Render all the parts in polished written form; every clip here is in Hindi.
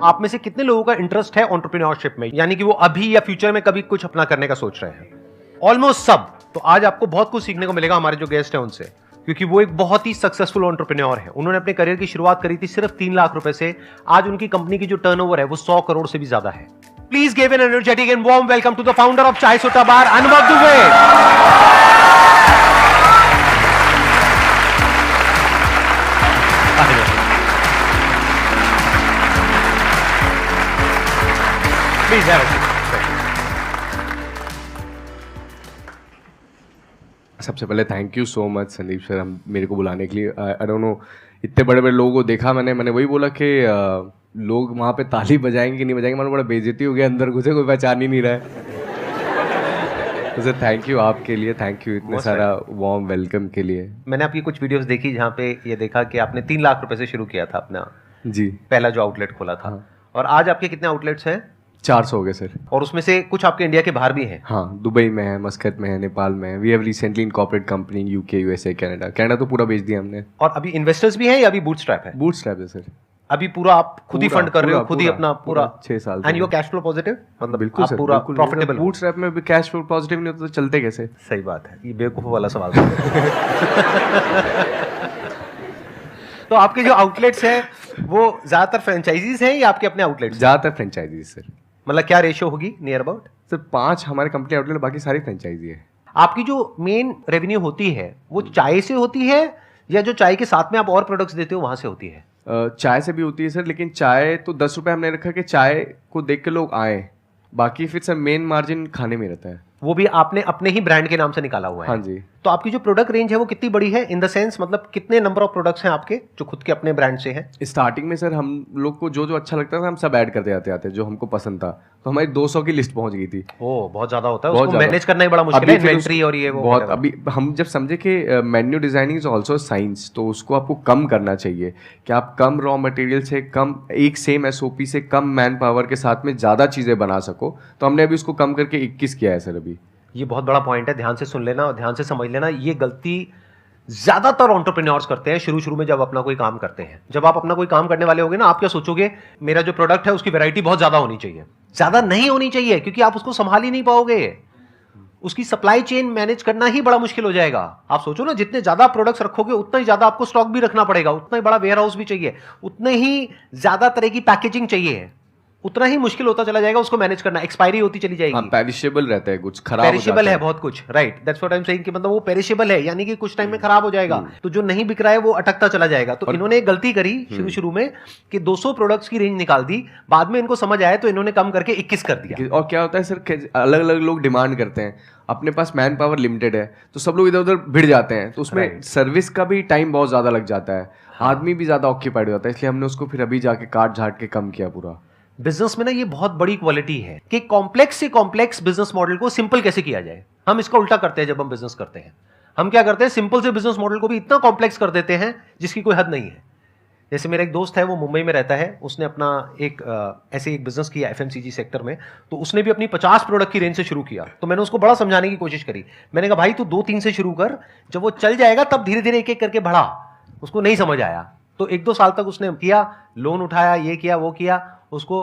आप में से कितने लोगों का इंटरेस्ट है एंटरप्रेन्योरशिप में, यानी कि वो अभी या फ्यूचर में कभी कुछ अपना करने का सोच रहे हैं? ऑलमोस्ट सब। तो आज आपको बहुत कुछ सीखने को मिलेगा हमारे जो गेस्ट हैं उनसे, क्योंकि वो एक बहुत ही सक्सेसफुल एंटरप्रेन्योर है। उन्होंने अपने करियर की शुरुआत करी थी सिर्फ 3 लाख रुपए से। आज उनकी कंपनी की जो टर्नओवर है वो 100 करोड़ से भी ज्यादा है। Please give an energetic and warm welcome to the founder of Chai Sutta बार, अनुभव Dubey. Please have a seat. सबसे पहले thank you so much Sandeep sir, हम मेरे को बुलाने के लिए। आई डोंट नो, इतने बड़े बड़े लोगों को देखा मैंने वही बोला कि लोग वहाँ पे ताली बजाएंगे कि नहीं बजाएंगे, मैंने बड़ा बेइज्जती हो गया, अंदर घुसे कोई पहचान ही नहीं रहा है। तो सर थैंक यू आपके लिए, थैंक यू इतने सारा वार्म वेलकम के लिए। मैंने आपकी कुछ वीडियोस देखी जहाँ पे ये देखा कि आपने 3 लाख रुपए से शुरू किया था अपना जी पहला जो आउटलेट खोला था। हाँ। और आज आपके कितने आउटलेट्स हैं? 400 हो गए सर। और उसमें से कुछ आपके इंडिया के बाहर भी हैं? हाँ, दुबई में है, मस्कत में है, नेपाल में है। We have recently incorporate company UK, USA, Canada तो पूरा बेच दिया हमने। और अभी इन्वेस्टर्स भी हैं या अभी बूटस्ट्रैप है? बूटस्ट्रैप है सर। अभी पूरा आप खुद ही फंड कर रहे हो, खुद ही अपना पूरा 6 साल। And your cash flow positive, मतलब बिल्कुल आप सर, पूरा बिल्कुल। प्रॉफिटेबल? बूटस्ट्रैप में भी कैश फ्लो पॉजिटिव नहीं होता तो चलते कैसे? सही बात है, ये बेवकूफ वाला सवाल। तो आपके जो आउटलेट्स हैं वो ज्यादातर फ्रेंचाइजीज हैं या आपके अपने आउटलेट्स? ज्यादातर फ्रेंचाइजी सर। मतलब क्या रेशियो होगी नियर अबाउट? सर 5 हमारे कंपनी आउटलेट, बाकी सारी फ्रेंचाइजी है। आपकी जो मेन रेवेन्यू होती है वो चाय से होती है या जो चाय के साथ में आप और प्रोडक्ट्स देते हो वहां से होती है? चाय से भी होती है सर, लेकिन चाय तो 10 रुपये हमने रखा कि चाय को देख के लोग आए, बाकी फिर सर मेन मार्जिन खाने में रहता है। वो भी आपने अपने ही ब्रांड के नाम से निकाला हुआ है? हाँ जी। तो आपकी जो प्रोडक्ट रेंज है वो कितनी बड़ी है, इन द सेंस मतलब कितने नंबर ऑफ प्रोडक्ट्स हैं आपके जो खुद के अपने ब्रांड से हैं? स्टार्टिंग में सर हम लोग को जो जो अच्छा लगता था हम सब ऐड करते जाते जो हमको पसंद था, तो हमारी 200 की लिस्ट पहुंच गई थी। ओ, बहुत ज्यादा होता है, बहुत उसको ज्यादा। मैनेज करना ही बड़ा मुश्किल है, इन्वेंटरी और ये वो बहुत। वगैरह। अभी हम जब समझे कि menu designing is also science, तो उसको आपको कम करना चाहिए कि आप कम रॉ मटेरियल से कम, एक सेम एसओपी से कम मैन पावर के साथ में ज़्यादा चीज़ें बना सको। तो हमने अभी उसको कम करके 21 किया है सर अभी। ये बहुत बड़ा पॉइंट है, ध्यान से सुन लेना और ध्यान से समझ लेना। ये गलती ज्यादातर एंटरप्रेन्योर्स करते हैं शुरू में जब अपना कोई काम करते हैं। जब आप अपना कोई काम करने वाले होगे ना, आप क्या सोचोगे, मेरा जो प्रोडक्ट है उसकी वैरायटी बहुत ज्यादा होनी चाहिए। ज्यादा नहीं होनी चाहिए, क्योंकि आप उसको संभाल ही नहीं पाओगे। उसकी सप्लाई चेन मैनेज करना ही बड़ा मुश्किल हो जाएगा। आप सोचो ना, जितने ज्यादा प्रोडक्ट्स रखोगे उतना ही ज्यादा आपको स्टॉक भी रखना पड़ेगा, उतना ही बड़ा वेयर हाउस भी चाहिए, उतने ही ज्यादा तरह की पैकेजिंग चाहिए, उतना ही मुश्किल होता चला जाएगा उसको मैनेज करना। एक्सपायरी होती चली जाएगी। हाँ, पेरिशेबल रहता है, कुछ खराब हो पेरिशेबल जाता है बहुत कुछ, right, that's what I am saying कि मतलब वो पेरिशेबल है, यानी कि कुछ टाइम में खराब हो जाएगा। तो जो नहीं बिक रहा है वो अटकता चला जाएगा। तो इन्होंने एक गलती करी शुरू में कि 200 प्रोडक्ट्स की रेंज निकाल दी, बाद में इनको समझ आया तो इन्होंने कम करके 21 कर दिया। और क्या होता है सर, अलग अलग लोग डिमांड करते हैं, अपने पास मैन पावर लिमिटेड है, तो सब लोग इधर उधर भिड़ जाते हैं, तो उसमें सर्विस का भी टाइम बहुत ज्यादा लग जाता है, आदमी भी ज्यादा ऑक्यूपाइड हो जाता है, इसलिए हमने उसको फिर अभी जाके काट झाट के कम किया पूरा। बिजनेस में ना ये बहुत बड़ी क्वालिटी है कि कॉम्प्लेक्स से कॉम्प्लेक्स बिजनेस मॉडल को सिंपल कैसे किया जाए। हम इसका उल्टा करते हैं जब हम बिजनेस करते हैं। हम क्या करते हैं, सिंपल से बिजनेस मॉडल को भी इतना कॉम्प्लेक्स कर देते हैं जिसकी कोई हद नहीं है। जैसे मेरा एक दोस्त है, वो मुंबई में रहता है, उसने अपना एक ऐसे एक बिजनेस किया एफएमसीजी सेक्टर में। तो उसने भी अपनी 50 प्रोडक्ट की रेंज से शुरू किया। तो मैंने उसको बड़ा समझाने की कोशिश करी। मैंने कहा भाई तू 2-3 से शुरू कर, जब वो चल जाएगा तब धीरे धीरे एक एक करके बढ़ा। उसको नहीं समझ आया, तो 1-2 साल तक उसने किया, लोन उठाया, ये किया वो किया, उसको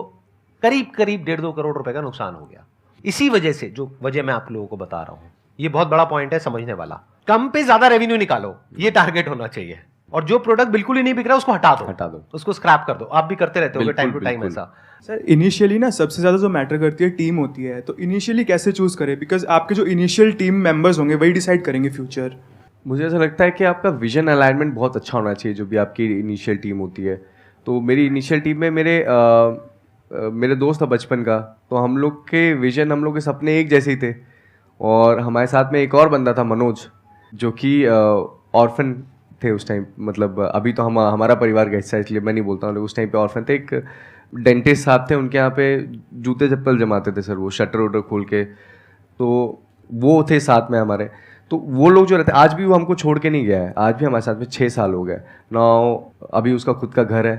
करीब 1.5-2 करोड़ रुपए का नुकसान हो गया। इसी वजह से, जो वजह मैं आप लोगों को बता रहा हूं, ये बहुत बड़ा पॉइंट है समझने वाला। कम पे ज्यादा रेवेन्यू निकालो, ये टारगेट होना चाहिए। और जो प्रोडक्ट बिल्कुल ही नहीं बिक रहा उसको हटा दो, उसको स्क्रैप कर दो। आप भी करते रहते हो टाइम टू टाइम ऐसा। सर इनिशियली ना सबसे ज़्यादा जो मैटर करती है टीम होती है, तो इनिशियली कैसे चूज करें, बिकॉज आपके जो इनिशियल टीम मेंबर्स होंगे वही डिसाइड करेंगे फ्यूचर। मुझे ऐसा लगता है कि आपका विजन अलाइनमेंट बहुत अच्छा होना चाहिए, जो भी आपकी इनिशियल टीम होती है। तो मेरी इनिशियल टीम में मेरे दोस्त था बचपन का, तो हम लोग के विजन, हम लोग के सपने एक जैसे ही थे। और हमारे साथ में एक और बंदा था मनोज, जो कि ऑर्फन थे उस टाइम, मतलब अभी तो हमारा परिवार का हिस्सा है इसलिए मैं नहीं बोलता हूँ, उस टाइम पे ऑर्फन थे। एक डेंटिस्ट साहब थे, उनके यहाँ पे जूते चप्पल जमाते थे सर, वो शटर वटर खोल के, तो वो थे साथ में हमारे। तो वो लोग जो रहते, आज भी वो हमको छोड़ के नहीं गया है, आज भी हमारे साथ में 6 साल हो गए ना। अभी उसका खुद का घर है,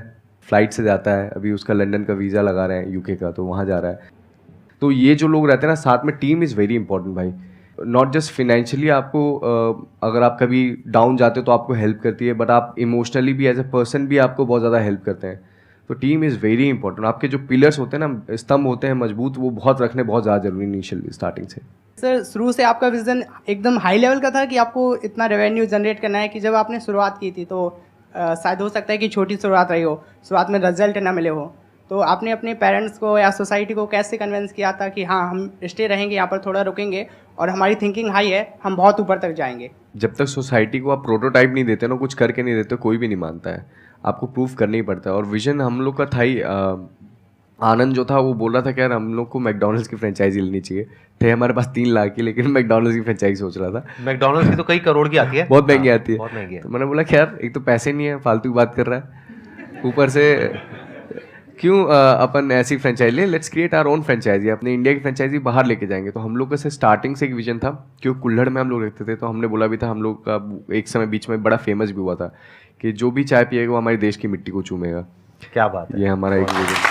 फ्लाइट से जाता है, अभी उसका लंदन का वीज़ा लगा रहे हैं यूके का, तो वहाँ जा रहा है। तो ये जो लोग रहते हैं ना साथ में, टीम इज़ वेरी इंपॉर्टेंट भाई। नॉट जस्ट फिनेंशियली आपको, अगर आप कभी डाउन जाते हो तो आपको हेल्प करती है, बट आप इमोशनली भी एज ए पर्सन भी आपको बहुत ज़्यादा हेल्प करते हैं। तो टीम इज़ वेरी इंपॉर्टेंट। आपके जो पिलर्स होते हैं ना, स्तंभ होते हैं मजबूत, वो बहुत रखने बहुत ज़्यादा जरूरी इनिशियल स्टार्टिंग से। सर शुरू से आपका विज़न एकदम हाई लेवल का था कि आपको इतना रेवेन्यू जनरेट करना है, कि जब आपने शुरुआत की थी तो शायद हो सकता है कि छोटी शुरुआत रही हो, शुरुआत में रिजल्ट ना मिले हो, तो आपने अपने पेरेंट्स को या सोसाइटी को कैसे कन्विंस किया था कि हाँ हम स्टे रहेंगे यहाँ पर, थोड़ा रुकेंगे और हमारी थिंकिंग हाई है, हम बहुत ऊपर तक जाएंगे? जब तक सोसाइटी को आप प्रोटोटाइप नहीं देते ना, कुछ करके नहीं देते, कोई भी नहीं मानता है। आपको प्रूफ करना ही पड़ता है। और विजन हम लोग का था ही, आनंद जो था वो बोल रहा था कि यार हम लोग को मैकडोनल्ड्स की फ्रेंचाइजी लेनी चाहिए। थे हमारे पास 3 लाख की, लेकिन मैकडोनल्ड्स की फ्रेंचाइजी सोच रहा था। मैकडोनल्ड्स की तो कई करोड़ की आती है, बहुत महंगी आती है, बहुत महंगी है। तो मैंने बोला कि यार एक तो पैसे नहीं है, फालतू की बात कर रहा है, ऊपर से क्यों अपन ऐसी फ्रेंचाइजी ले, let's create our own franchisee, अपने इंडिया की फ्रेंचाइजी बाहर लेके जाएंगे। तो हम लोग का से स्टार्टिंग से एक विजन था, क्योंकि कुल्हड़ में हम लोग रहते थे, तो हमने बोला भी था, हम लोग का एक समय बीच में बड़ा फेमस भी हुआ था कि जो भी चाय पिएगा वो हमारे देश की मिट्टी को चूमेगा। क्या बात है, ये हमारा एक विजन।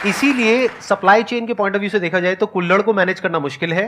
इसीलिए सप्लाई चेन के पॉइंट ऑफ व्यू से देखा जाए तो कुल्हड़ को मैनेज करना मुश्किल है,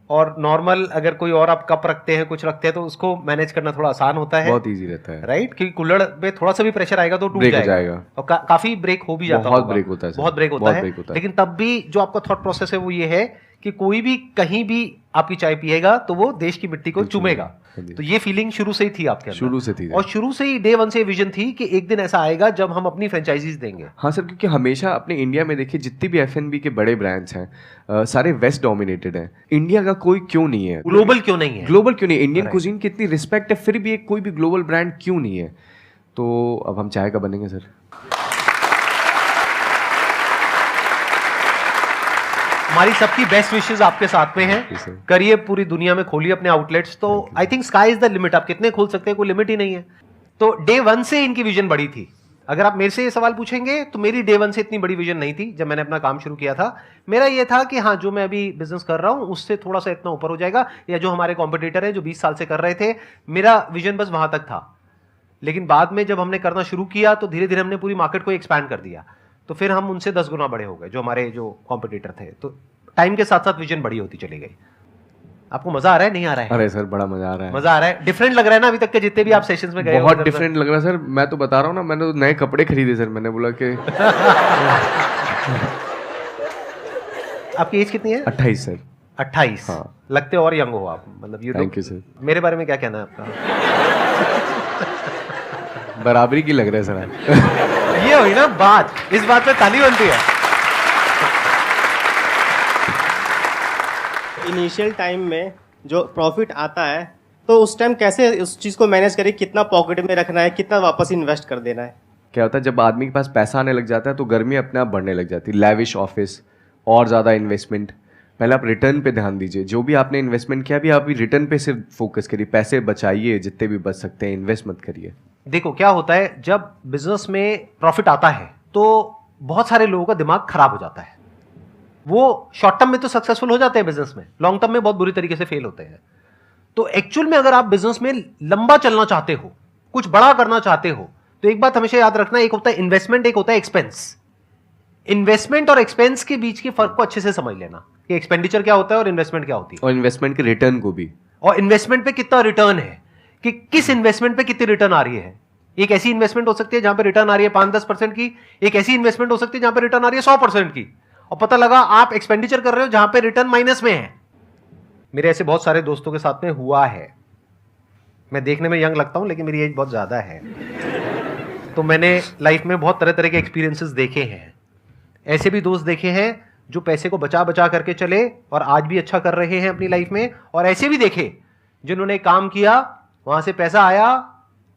और नॉर्मल अगर कोई और आप कप रखते हैं, कुछ रखते हैं, तो उसको मैनेज करना थोड़ा आसान होता है, बहुत इजी रहता है, राइट? क्योंकि कुल्हड़ पे थोड़ा सा भी प्रेशर आएगा तो टूट ब्रेक हो जाएगा, जाएगा। और काफी ब्रेक हो भी जाता बहुत होगा। ब्रेक होता है सर, बहुत ब्रेक होता बहुत है, ब्रेक होता है। लेकिन तब भी जो आपका थॉट प्रोसेस है वो ये है कि कोई भी कहीं भी आपकी चाय पिएगा तो वो देश की मिट्टी को चूमेगा। तो ये फीलिंग शुरू से ही थी आपके अंदर, शुरू से थी, और शुरू से ही डे 1 से विजन थी कि एक दिन ऐसा आएगा जब हम अपनी फ्रेंचाइजीज देंगे। हाँ सर, क्योंकि हमेशा अपने इंडिया में देखिए जितनी भी F&B के बड़े ब्रांड्स हैं, सारे वेस्ट डोमिनेटेड हैं। इंडिया का कोई क्यों नहीं है? ग्लोबल क्यों नहीं है? ग्लोबल क्यों नहीं? इंडियन कुजीन की इतनी रिस्पेक्ट है, फिर भी एक कोई भी ग्लोबल ब्रांड क्यों नहीं है? तो अब हम चाय का बनेंगे सर। हमारी सबकी बेस्ट विशेस आपके साथ में हैं, करिए पूरी दुनिया में, खोलिए अपने आउटलेट्स। तो I think sky is the limit, आप कितने खोल सकते हैं, कोई लिमिट ही नहीं है। तो डे 1 से इनकी विजन बड़ी थी। अगर आप मेरे से ये सवाल पूछेंगे तो मेरी डे 1 से इतनी बड़ी विजन नहीं थी। जब मैंने अपना काम शुरू किया था, मेरा ये था कि हाँ, जो मैं अभी बिजनेस कर रहा हूं उससे थोड़ा सा इतना ऊपर हो जाएगा, या जो हमारे कॉम्पिटिटर है जो 20 साल से कर रहे थे, मेरा विजन बस वहां तक था। लेकिन बाद में जब हमने करना शुरू किया तो धीरे धीरे हमने पूरी मार्केट को एक्सपैंड कर दिया, तो फिर हम उनसे 10 गुना बड़े हो गए, जो हमारे जो कॉम्पिटिटर थे। तो टाइम के साथ साथ विजन बड़ी होती चली गई। आपको मजा आ रहा है, नहीं आ रहा है? अरे सर बड़ा मजा आ रहा है, मजा आ रहा है। डिफरेंट लग रहा है ना अभी तक के जितने भी आप सेशंस में गए? बहुत डिफरेंट लग रहा है सर। मैं तो बता रहा हूँ ना, मैंने तो नए कपड़े खरीदे सर। मैंने बोला कि आपकी एज कितनी है? 28 सर। 28? हाँ। लगते और यंग हो आप, मतलब यू थैंक यू सर। मेरे बारे में क्या कहना है आपका? बराबरी की लग रहा है सर आप। ये हुई ना बात, इस बात पे ताली बनती है। इनिशियल टाइम में जो प्रॉफिट आता है तो उस टाइम कैसे उस चीज़ को मैनेज करें, कितना पॉकेट में रखना है, कितना वापस इन्वेस्ट कर देना है? क्या होता है जब आदमी के पास पैसा आने लग जाता है तो गर्मी अपने आप बढ़ने लग जाती है। लैविश ऑफिस और ज़्यादा इन्वेस्टमेंट। पहले आप रिटर्न पे ध्यान दीजिए। जो भी आपने इन्वेस्टमेंट किया अभी, आप रिटर्न पे सिर्फ फोकस करिए। पैसे बचाइए जितने भी बच सकते हैं, इन्वेस्ट मत करिए। देखो क्या होता है, जब बिजनेस में प्रॉफिट आता है तो बहुत सारे लोगों का दिमाग खराब हो जाता है। वो शॉर्ट टर्म में तो सक्सेसफुल हो जाते हैं बिजनेस में, लॉन्ग टर्म में बहुत बुरी तरीके से फेल होते हैं। तो एक्चुअल में अगर आप बिजनेस में लंबा चलना चाहते हो, कुछ बड़ा करना चाहते हो, तो एक बात हमेशा याद रखना, एक होता है इन्वेस्टमेंट, एक होता है एक्सपेंस। इन्वेस्टमेंट और एक्सपेंस के बीच के फर्क को अच्छे से समझ लेना कि एक्सपेंडिचर क्या होता है और इन्वेस्टमेंट क्या होती है, और इन्वेस्टमेंट के रिटर्न को भी, और इन्वेस्टमेंट पे कितना रिटर्न है, कि किस इन्वेस्टमेंट पे कितनी रिटर्न आ रही है। एक ऐसी इन्वेस्टमेंट हो सकती है जहां पे रिटर्न आ रही है 5-10% की, एक ऐसी इन्वेस्टमेंट हो सकती है जहां पे रिटर्न आ रही है 100% की, और पता लगा आप एक्सपेंडिचर कर रहे हो जहां पे रिटर्न माइनस में है। मेरे ऐसे बहुत सारे दोस्तों के साथ में हुआ है। मैं देखने में यंग लगता हूं लेकिन मेरी एज बहुत ज्यादा है, तो मैंने लाइफ में बहुत तरह तरह के एक्सपीरियंसेस देखे हैं। ऐसे भी दोस्त देखे हैं जो पैसे को बचा बचा करके चले और आज भी अच्छा कर रहे हैं अपनी लाइफ में, और ऐसे भी देखे जिन्होंने काम किया, वहां से पैसा आया,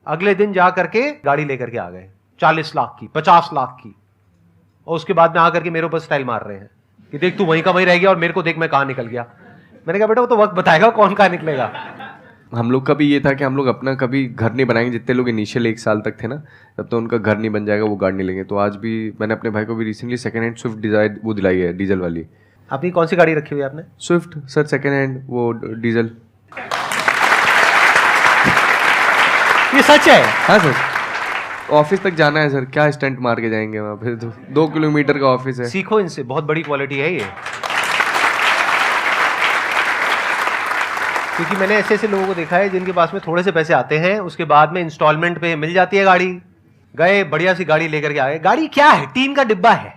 अगले दिन जा करके गाड़ी लेकर के आ गए 40 लाख की, 50 लाख की, और उसके बाद में आकर के मेरे ऊपर स्टाइल मार रहे हैं कि देख तू वहीं का वहीं रह गया और मेरे को देख मैं कहां निकल गया। मैंने कहा बेटा वो तो वक्त बताएगा कौन कहां निकलेगा। हम लोग का भी ये था कि हम लोग अपना कभी घर नहीं बनाएंगे। जितने लोग इनिशियल 1 साल तक थे ना, तब तो उनका घर नहीं बन जाएगा, वो गाड़ी नहीं लेंगे। तो आज भी मैंने अपने भाई को भी recently second hand Swift Dzire वो दिलाई है, डीजल वाली। आपने कौन सी गाड़ी रखी हुई है आपने? स्विफ्ट सर, सेकंड हैंड वो डीजल। ये सच है? हाँ सर, ऑफिस तक जाना है सर, क्या स्टंट मार के जाएंगे वहाँ पे? 2 किलोमीटर का ऑफिस है। सीखो इनसे, बहुत बड़ी क्वालिटी है ये। क्योंकि मैंने ऐसे ऐसे लोगों को देखा है जिनके पास में थोड़े से पैसे आते हैं, उसके बाद में इंस्टॉलमेंट पे मिल जाती है गाड़ी, गए बढ़िया सी गाड़ी लेकर के आ गए। गाड़ी क्या है? टीन का डिब्बा है,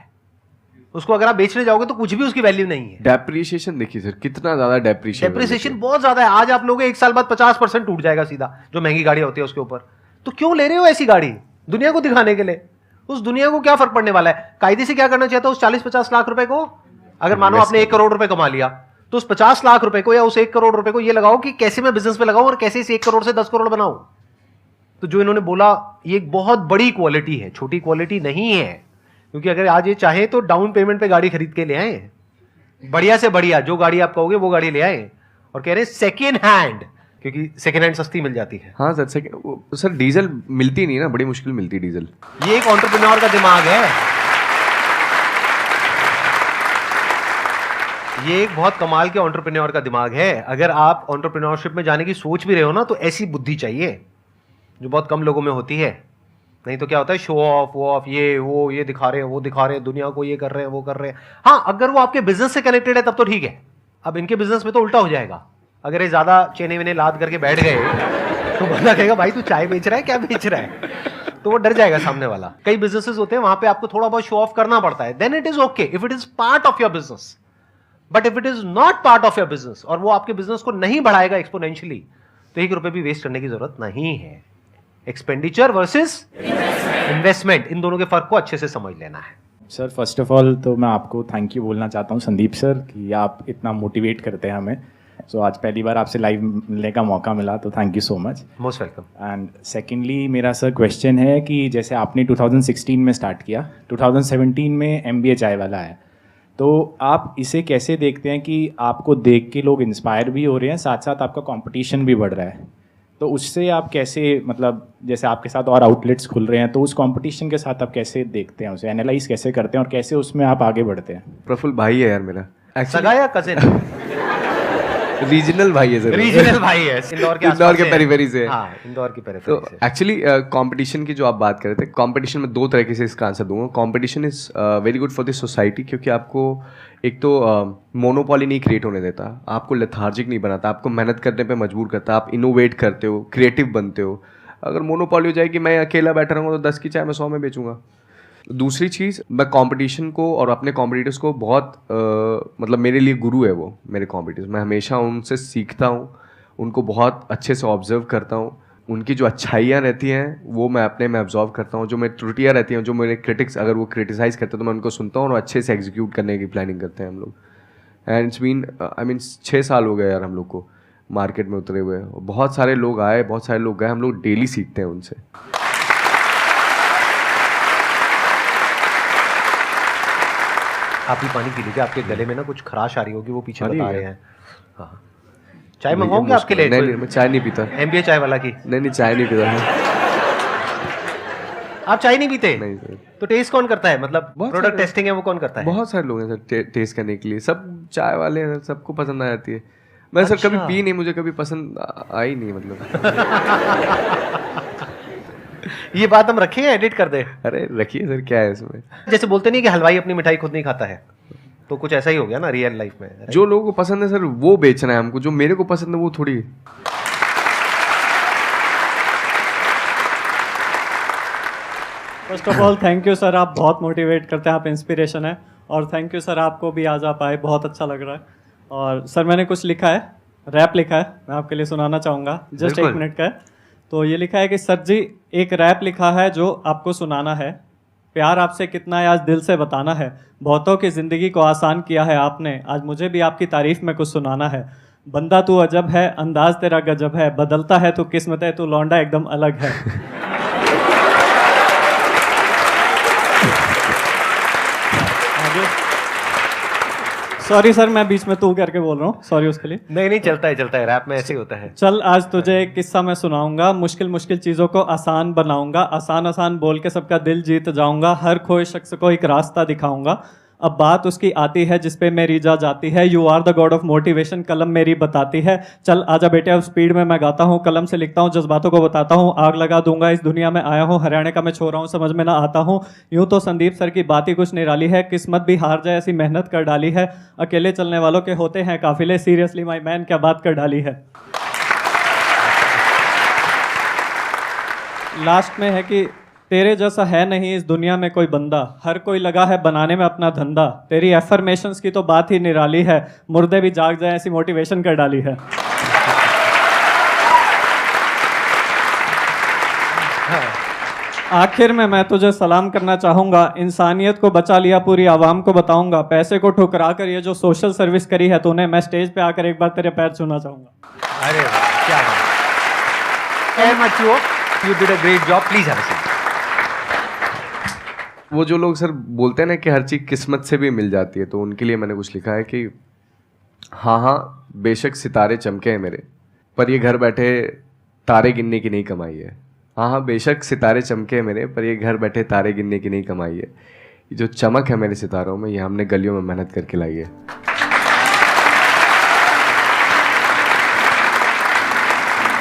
उसको अगर आप बेचने जाओगे तो कुछ भी उसकी वैल्यू नहीं है। डेप्रिसिएशन देखिए सर, कितना ज्यादा डेप्रिसिएशन बहुत ज्यादा है। आज आप लोगे 1 साल बाद 50% टूट जाएगा सीधा, जो महंगी गाड़ी होती है उसके ऊपर। तो क्यों ले रहे हो ऐसी गाड़ी? दुनिया को दिखाने के लिए। उस दुनिया को क्या फर्क पड़ने वाला है? कायदे से क्या करना चाहिए था उस 40-50 लाख रुपए को? अगर मानो आपने 1 करोड़ रुपए कमा लिया, तो उस 50 लाख रुपए को या उस 1 करोड़ रुपए को ये लगाओ कि कैसे मैं बिजनेस में लगाऊं और कैसे इस 1 करोड़ से 10 करोड़ बनाऊं। तो जो इन्होंने बोला, ये एक बहुत बड़ी क्वालिटी है, छोटी क्वालिटी नहीं है। क्योंकि अगर आज ये चाहे तो डाउन पेमेंट पे गाड़ी खरीद के ले आए, बढ़िया से बढ़िया जो गाड़ी आप कहोगे वो गाड़ी ले आए, और कह रहे हैं सेकेंड हैंड, क्योंकि सेकेंड हैंड सस्ती मिल जाती है। हाँ सर, सर डीजल मिलती नहीं ना, बड़ी मुश्किल मिलती डीजल। ये एक एंटरप्रेन्योर का दिमाग है, ये एक बहुत कमाल के एंटरप्रेन्योर का दिमाग है। अगर आप एंटरप्रेन्योरशिप में जाने की सोच भी रहे हो ना, तो ऐसी बुद्धि चाहिए जो बहुत कम लोगों में होती है। नहीं तो क्या होता है, शो ऑफ, वो ऑफ, ये वो, ये दिखा रहे हैं, वो दिखा रहे हैं, दुनिया को ये कर रहे हैं, वो कर रहे हैं। हाँ, अगर वो आपके बिजनेस से कनेक्टेड है तब तो ठीक है। अब इनके बिजनेस में तो उल्टा हो जाएगा। अगर ये ज्यादा चेने वेने लाद करके बैठ गए तो बंदा कहेगा भाई तू चाय बेच रहा है, क्या बेच रहा है? तो वो डर जाएगा सामने वाला। कई बिजनेसेस होते हैं वहां पे आपको थोड़ा बहुत शो ऑफ करना पड़ता है, then it is okay if it is part of your business. But if it is not part of your business और वो आपके बिजनेस को नहीं बढ़ाएगा एक्सपोनेंशियली, तो 1 रुपए भी वेस्ट करने की जरूरत नहीं है। एक्सपेंडिचर वर्सेस इन्वेस्टमेंट, इन दोनों के फर्क को अच्छे से समझ लेना है। सर फर्स्ट ऑफ ऑल तो मैं आपको थैंक यू बोलना चाहता हूँ संदीप सर, कि आप इतना मोटिवेट करते हैं हमें। सो आज पहली बार आपसे लाइव मिलने का मौका मिला, तो thank you so much. Most welcome. And secondly मेरा सर क्वेश्चन है कि जैसे आपने 2016 में स्टार्ट किया, 2017 में MBA चाय वाला है, तो आप इसे कैसे देखते हैं कि आपको देख के लोग इंस्पायर भी हो रहे हैं, साथ साथ आपका कंपटीशन भी बढ़ रहा है, तो उससे आप कैसे, मतलब जैसे आपके साथ और आउटलेट्स खुल रहे हैं, तो उस कंपटीशन के साथ आप कैसे देखते हैं, उसे एनालाइज कैसे करते हैं और कैसे उसमें आप आगे बढ़ते हैं? प्रफुल्ल भाई है यार मेरा, सगा या कजिन? रीजनल भाई है सर। रीजनल भाई है, इंदौर के पेरिफेरी से। हाँ, इंदौर की पेरिफेरी तो से। एक्चुअली कंपटीशन की जो आप बात कर रहे थे, कंपटीशन में 2 तरीके से इसका आंसर दूंगा। Competition is very good for the society, क्योंकि आपको एक तो मोनोपॉली नहीं क्रिएट होने देता, आपको लेथार्जिक नहीं बनाता, आपको मेहनत करने पे मजबूर करता, आप इनोवेट करते हो, क्रिएटिव बनते हो। अगर मोनोपॉली हो जाएगी, मैं अकेला बैठा रहूँगा तो 10 की चाय मैं 100 में बेचूंगा। दूसरी चीज़, मैं कंपटीशन को और अपने कॉम्पिटिटर्स को बहुत मतलब मेरे लिए गुरु है वो मेरे कॉम्पिटिटर्स। मैं हमेशा उनसे सीखता हूँ, उनको बहुत अच्छे से ऑब्जर्व करता हूँ। उनकी जो अच्छाइयाँ रहती हैं वो मैं अपने में ऑब्जर्व करता हूँ, जो मेरी त्रुटियाँ रहती हैं, जो मेरे क्रिटिक्स अगर वो क्रिटिसाइज़ करते हैं तो मैं उनको सुनता हूँ और अच्छे से एग्जीक्यूट करने की प्लानिंग करते हैं हम लोग। एंड इट्स बीन 6 साल हो गए यार हम लोग को मार्केट में उतरे हुए। बहुत सारे लोग आए, बहुत सारे लोग गए, हम लोग डेली सीखते हैं उनसे। आप भी पानी पी लीजिए, आपके गले में ना कुछ खराश आ रही होगी, वो पीछे अरे बता यार। रहे हैं। हाँ, चाय मंगाओगे आपके लिए? नहीं, मैं चाय नहीं पीता। MBA चाय वाला की? नहीं, चाय नहीं पीता। आप चाय नहीं पीते? नहीं सर। तो टेस्ट कौन करता है? मतलब बहुत प्रोडक्ट सारे- टेस्टिंग है वो कौन करता है? बहुत सारे लोग हैं सर टेस्ट करने के लिए, सब चाय वाले हैं, सबको पसंद आ जाती है। मैं सर कभी अच्छा। पी नहीं, मुझे कभी पसंद आई नहीं मतलब। ये बात हम रखें या एडिट कर दे? अरे रखिए सर, क्या है इसमें। जैसे बोलते नहीं कि हलवाई अपनी मिठाई खुद नहीं खाता है, तो कुछ ऐसा ही हो गया ना रियल लाइफ में। जो लोगों को पसंद है सर वो बेचना है हमको, जो मेरे को पसंद है वो थोड़ी। First of all thank you sir, आप बहुत मोटिवेट करते हैं, आप इंस्पिरेशन है। और थैंक यू सर, आपको भी आज आप आए, बहुत अच्छा लग रहा है। और सर मैंने कुछ लिखा है, रैप लिखा है, मैं आपके लिए सुनाना चाहूँगा, जस्ट 1 मिनट का है। तो ये लिखा है कि सर जी एक रैप लिखा है जो आपको सुनाना है, प्यार आपसे कितना है आज दिल से बताना है, बहुतों की ज़िंदगी को आसान किया है आपने, आज मुझे भी आपकी तारीफ में कुछ सुनाना है। बंदा तू अजब है, अंदाज तेरा गजब है, बदलता है तू किस्मत है, तू लौंडा एकदम अलग है। सॉरी सर, मैं बीच में तू करके बोल रहा हूँ, सॉरी उसके लिए। नहीं, चलता है, रैप में ऐसे ही होता है। चल आज तुझे एक किस्सा मैं सुनाऊंगा, मुश्किल मुश्किल चीज़ों को आसान बनाऊंगा, आसान आसान बोल के सबका दिल जीत जाऊंगा, हर खोए शख्स को एक रास्ता दिखाऊंगा, अब बात उसकी आती है जिस पे मेरी जा जाती है, you are the god of motivation, कलम मेरी बताती है, चल आजा बेटे अब स्पीड में मैं गाता हूँ, कलम से लिखता हूँ, जज्बातों को बताता हूँ, आग लगा दूंगा इस दुनिया में आया हूँ, हरियाणा का मैं छोरा हूँ, समझ में ना आता हूँ। यूं तो संदीप सर की बात ही कुछ निराली है, किस्मत भी हार जाए ऐसी मेहनत कर डाली है, अकेले चलने वालों के होते हैं काफिले, सीरियसली माय मैन क्या बात कर डाली है। लास्ट में है कि तेरे जैसा है नहीं इस दुनिया में कोई बंदा, हर कोई लगा है बनाने में अपना धंधा, तेरी एफर्मेशंस की तो बात ही निराली है, मुर्दे भी जाग जाए ऐसी मोटिवेशन कर डाली है। आखिर में मैं तुझे सलाम करना चाहूंगा, इंसानियत को बचा लिया पूरी आवाम को बताऊंगा, पैसे को ठुकरा कर ये जो सोशल सर्विस करी है तूने, मैं स्टेज पे आकर एक बार तेरे पैर छूना चाहूंगा। अरे वाह, क्या बात, you did a great job, please have a seat. वो जो लोग सर बोलते हैं ना कि हर चीज़ किस्मत से भी मिल जाती है, तो उनके लिए मैंने कुछ लिखा है कि हाँ हाँ बेशक सितारे चमके हैं मेरे, पर ये घर बैठे तारे गिनने की नहीं कमाई है। हाँ हाँ बेशक सितारे चमके हैं मेरे, पर ये घर बैठे तारे गिनने की नहीं कमाई है। ये जो चमक है मेरे सितारों में, ये हमने गलियों में मेहनत करके लाई है।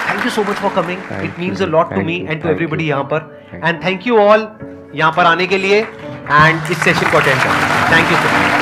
Thank you so much for coming. Thank It means you. a lot to Thank me you. and to Thank everybody you. यहाँ पर. Thank you. And thank you all यहाँ पर आने के लिए and इस सेशन को अटेंड करने। Thank you so much.